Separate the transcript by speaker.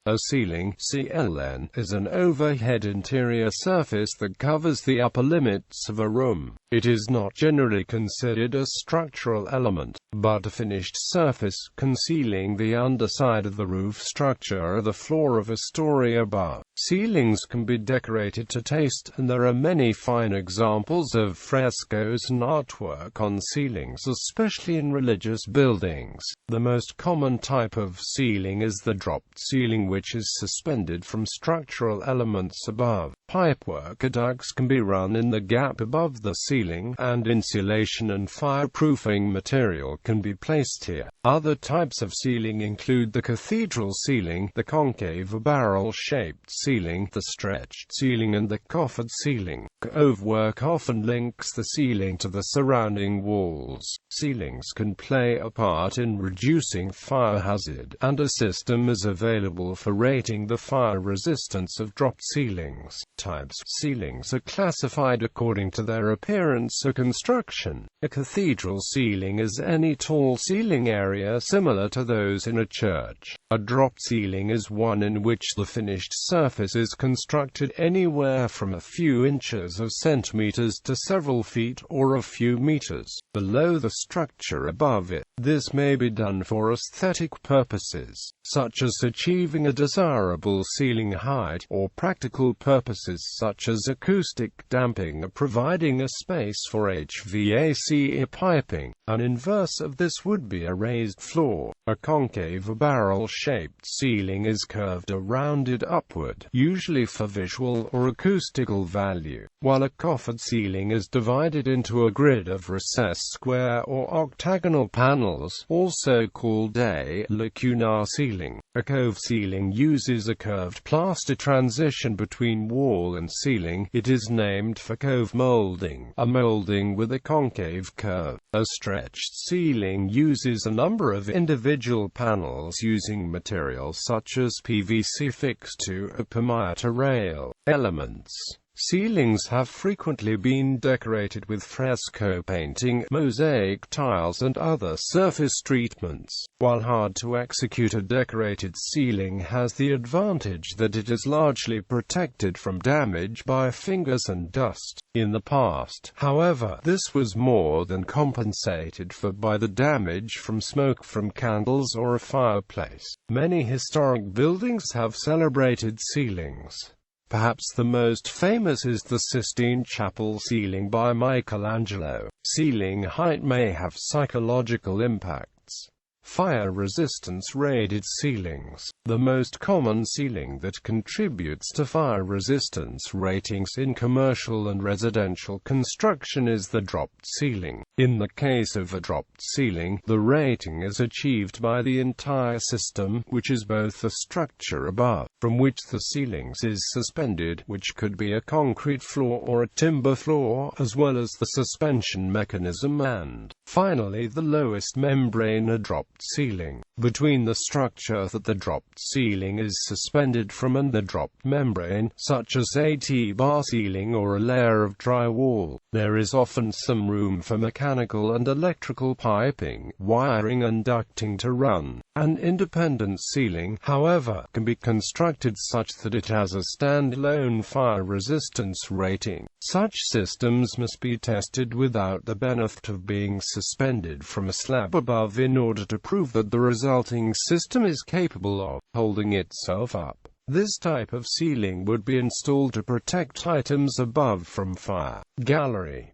Speaker 1: A ceiling (ഃsiːlɪŋ) is an overhead interior surface that covers the upper limits of a room. It is not generally considered a structural element, but a finished surface, concealing the underside of the roof structure or the floor of a story above. Ceilings can be decorated to taste, and there are many fine examples of frescoes and artwork on ceilings, especially in religious buildings. The most common type of ceiling is the dropped ceiling, which is suspended from structural elements above. Pipework or ducts can be run in the gap above the ceiling, and insulation and fireproofing material can be placed here. Other types of ceiling include the cathedral ceiling, the concave or barrel-shaped ceiling, the stretched ceiling, and the coffered ceiling. Covework often links the ceiling to the surrounding walls. Ceilings can play a part in reducing fire hazard, and a system is available for rating the fire resistance of dropped ceilings. Types of ceilings are classified according to their appearance or construction. A cathedral ceiling is any tall ceiling area similar to those in a church. A dropped ceiling is one in which the finished surface is constructed anywhere from a few inches or centimeters to several feet or a few meters below the structure above it. This may be done for aesthetic purposes, such as achieving a desirable ceiling height, or practical purposes such as acoustic damping or providing a space for HVAC piping. An inverse of this would be a raised floor. A concave or barrel-shaped ceiling is curved or rounded upward, usually for visual or acoustical value, while a coffered ceiling is divided into a grid of recessed square or octagonal panels, also called a lacunar ceiling. A cove ceiling uses a curved plaster transition between wall and ceiling. It is named for cove molding, a molding with a concave curve. A stretched ceiling uses a number of individual panels using materials such as PVC fixed to a permeate rail elements. Ceilings have frequently been decorated with fresco painting, mosaic tiles, and other surface treatments. While hard to execute, a decorated ceiling has the advantage that it is largely protected from damage by fingers and dust. In the past, however, this was more than compensated for by the damage from smoke from candles or a fireplace. Many historic buildings have celebrated ceilings. Perhaps the most famous is the Sistine Chapel ceiling by Michelangelo. Ceiling height may have psychological impacts. Fire resistance rated ceilings. The most common ceiling that contributes to fire resistance ratings in commercial and residential construction is the dropped ceiling. In the case of a dropped ceiling, the rating is achieved by the entire system, which is both the structure above, from which the ceilings is suspended, which could be a concrete floor or a timber floor, as well as the suspension mechanism, and, finally, the lowest membrane, a dropped ceiling. Between the structure that the dropped ceiling is suspended from and the dropped membrane, such as a T-bar ceiling or a layer of drywall, there is often some room for mechanical and electrical piping, wiring, and ducting to run. An independent ceiling, however, can be constructed such that it has a standalone fire resistance rating. Such systems must be tested without the benefit of being suspended from a slab above in order to prove that the resulting system is capable of holding itself up. This type of ceiling would be installed to protect items above from fire. Gallery.